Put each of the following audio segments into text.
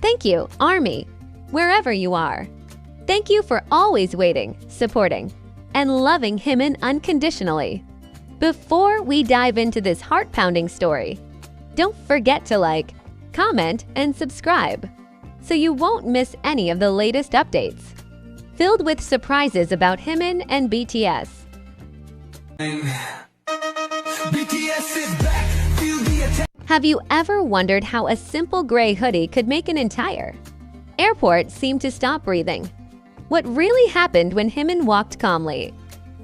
Thank you, Army, wherever you are. Thank you for always waiting, supporting, and loving Jimin unconditionally. Before we dive into this heart-pounding story, don't forget to like, comment, and subscribe so you won't miss any of the latest updates, filled with surprises about Jimin and BTS. Have you ever wondered how a simple gray hoodie could make an entire airport seem to stop breathing? What really happened when Jimin walked calmly,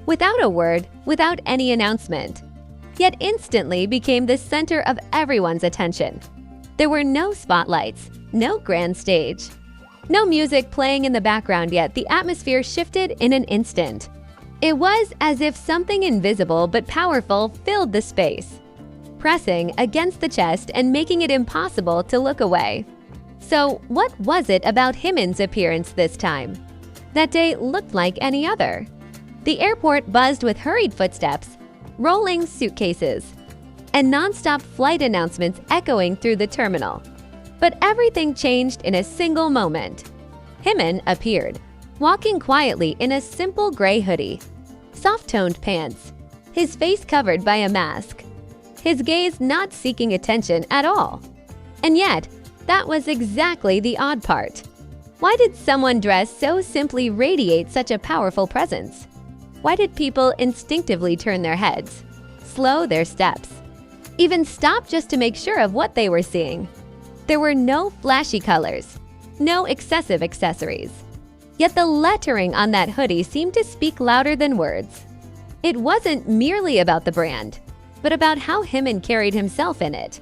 without a word, without any announcement, yet instantly became the center of everyone's attention? There were no spotlights, no grand stage, no music playing in the background, yet the atmosphere shifted in an instant. It was as if something invisible but powerful filled the space, pressing against the chest and making it impossible to look away. So, what was it about Jimin's appearance this time? That day looked like any other. The airport buzzed with hurried footsteps, rolling suitcases, and non-stop flight announcements echoing through the terminal. But everything changed in a single moment. Jimin appeared, walking quietly in a simple gray hoodie, soft-toned pants, his face covered by a mask, his gaze not seeking attention at all. And yet, that was exactly the odd part. Why did someone dressed so simply radiate such a powerful presence? Why did people instinctively turn their heads, slow their steps, even stop just to make sure of what they were seeing? There were no flashy colors, no excessive accessories. Yet the lettering on that hoodie seemed to speak louder than words. It wasn't merely about the brand, but about how Jimin carried himself in it.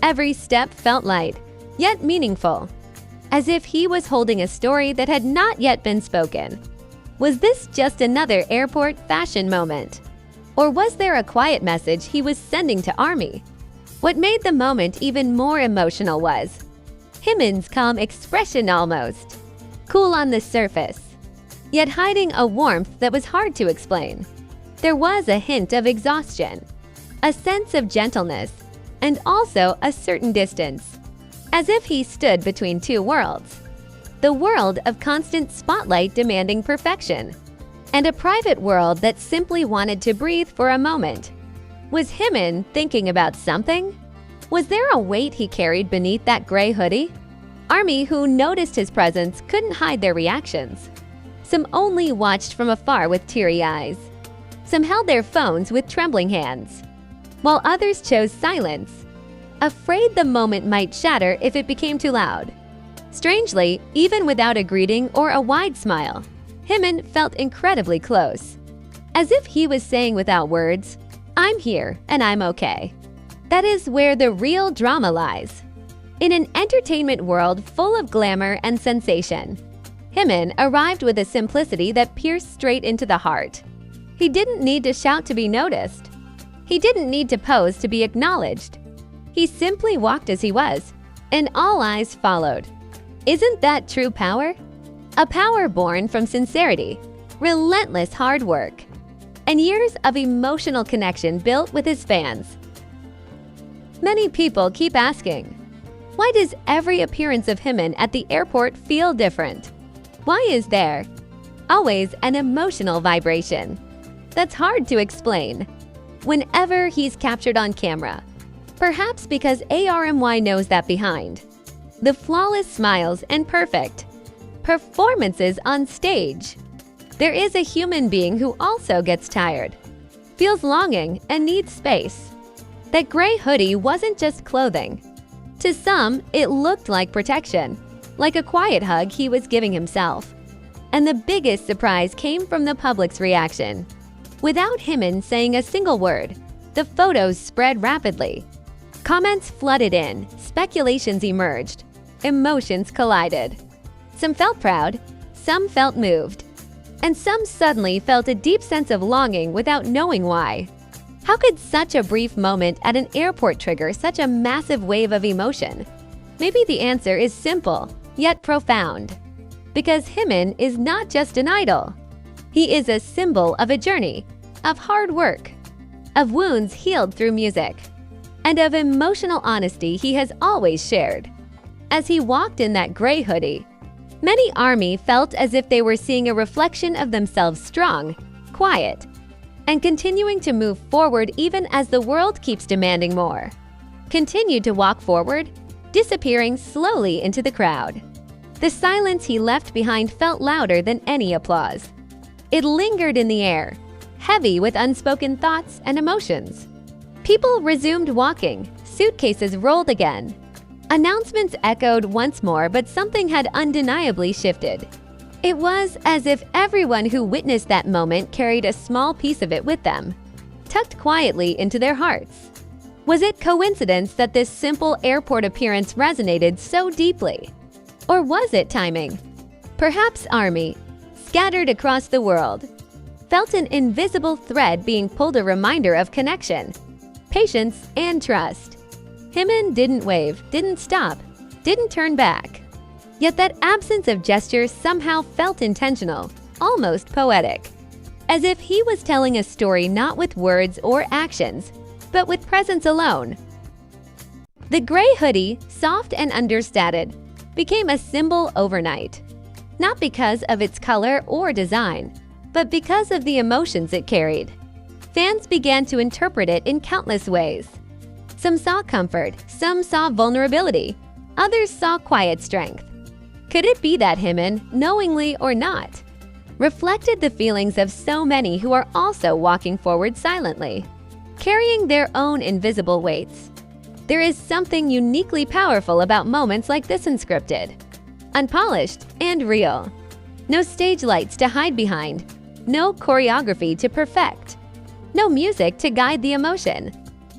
Every step felt light, yet meaningful, as if he was holding a story that had not yet been spoken. Was this just another airport fashion moment? Or was there a quiet message he was sending to Army? What made the moment even more emotional was Jimin's calm expression, almost cool on the surface, yet hiding a warmth that was hard to explain. There was a hint of exhaustion, a sense of gentleness, and also a certain distance, as if he stood between two worlds. The world of constant spotlight demanding perfection, and a private world that simply wanted to breathe for a moment. Was Jimin thinking about something? Was there a weight he carried beneath that gray hoodie? Army, who noticed his presence, couldn't hide their reactions. Some only watched from afar with teary eyes. Some held their phones with trembling hands, while others chose silence, afraid the moment might shatter if it became too loud. Strangely, even without a greeting or a wide smile, Jimin felt incredibly close, as if he was saying without words, "I'm here and I'm okay." That is where the real drama lies. In an entertainment world full of glamour and sensation, Jimin arrived with a simplicity that pierced straight into the heart. He didn't need to shout to be noticed. He didn't need to pose to be acknowledged. He simply walked as he was, and all eyes followed. Isn't that true power? A power born from sincerity, relentless hard work, and years of emotional connection built with his fans. Many people keep asking, why does every appearance of Jimin at the airport feel different? Why is there always an emotional vibration that's hard to explain whenever he's captured on camera? Perhaps because ARMY knows that behind the flawless smiles and perfect performances on stage, there is a human being who also gets tired, feels longing, and needs space. That gray hoodie wasn't just clothing. To some, it looked like protection, like a quiet hug he was giving himself. And the biggest surprise came from the public's reaction. Without Jimin saying a single word, the photos spread rapidly. Comments flooded in, speculations emerged, emotions collided. Some felt proud, some felt moved, and some suddenly felt a deep sense of longing without knowing why. How could such a brief moment at an airport trigger such a massive wave of emotion? Maybe the answer is simple, yet profound. Because Jimin is not just an idol. He is a symbol of a journey, of hard work, of wounds healed through music, and of emotional honesty he has always shared. as he walked in that gray hoodie. Many ARMY felt as if they were seeing a reflection of themselves, strong, quiet, and continuing to move forward even as the world keeps demanding more. Continued to walk forward, disappearing slowly into the crowd. The silence he left behind felt louder than any applause. It lingered in the air, heavy with unspoken thoughts and emotions. People resumed walking, suitcases rolled again. Announcements echoed once more, but something had undeniably shifted. It was as if everyone who witnessed that moment carried a small piece of it with them, tucked quietly into their hearts. Was it coincidence that this simple airport appearance resonated so deeply? Or was it timing? Perhaps ARMY, scattered across the world, felt an invisible thread being pulled, a reminder of connection, patience, and trust. Jimin didn't wave, didn't stop, didn't turn back. Yet that absence of gesture somehow felt intentional, almost poetic. As if he was telling a story not with words or actions, but with presence alone. The gray hoodie, soft and understated, became a symbol overnight. Not because of its color or design, but because of the emotions it carried. Fans began to interpret it in countless ways. Some saw comfort, some saw vulnerability, others saw quiet strength. Could it be that Jimin, knowingly or not, reflected the feelings of so many who are also walking forward silently, carrying their own invisible weights? There is something uniquely powerful about moments like this, unscripted, unpolished, and real. No stage lights to hide behind, no choreography to perfect, no music to guide the emotion.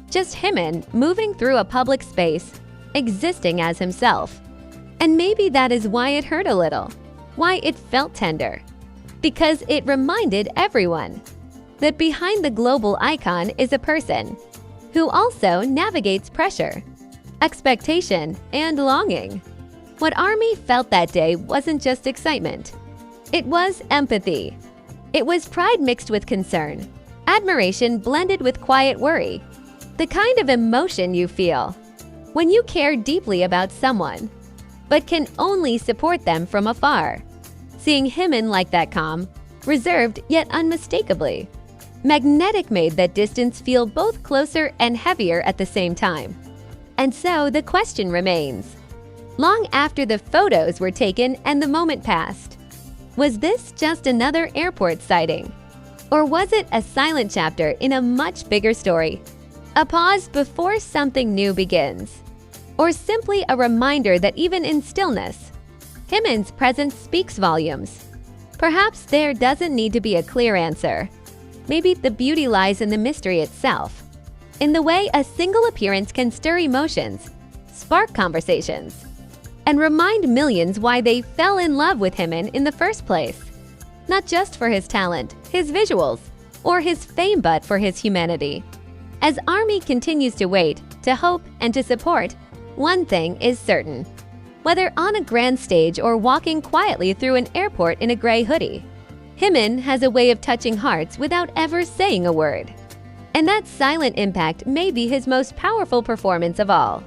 Just Jimin moving through a public space, existing as himself. And maybe that is why it hurt a little, why it felt tender. Because it reminded everyone that behind the global icon is a person who also navigates pressure, expectation, and longing. What ARMY felt that day wasn't just excitement. It was empathy. It was pride mixed with concern, admiration blended with quiet worry. The kind of emotion you feel when you care deeply about someone, but can only support them from afar. Seeing Jimin like that, calm, reserved yet unmistakably magnetic, made that distance feel both closer and heavier at the same time. And so the question remains, long after the photos were taken and the moment passed, was this just another airport sighting? Or was it a silent chapter in a much bigger story? A pause before something new begins? Or simply a reminder that even in stillness, Jimin's presence speaks volumes? Perhaps there doesn't need to be a clear answer. Maybe the beauty lies in the mystery itself, in the way a single appearance can stir emotions, spark conversations, and remind millions why they fell in love with Jimin in the first place. Not just for his talent, his visuals, or his fame, but for his humanity. As ARMY continues to wait, to hope, and to support, one thing is certain. Whether on a grand stage or walking quietly through an airport in a gray hoodie, Jimin has a way of touching hearts without ever saying a word. And that silent impact may be his most powerful performance of all.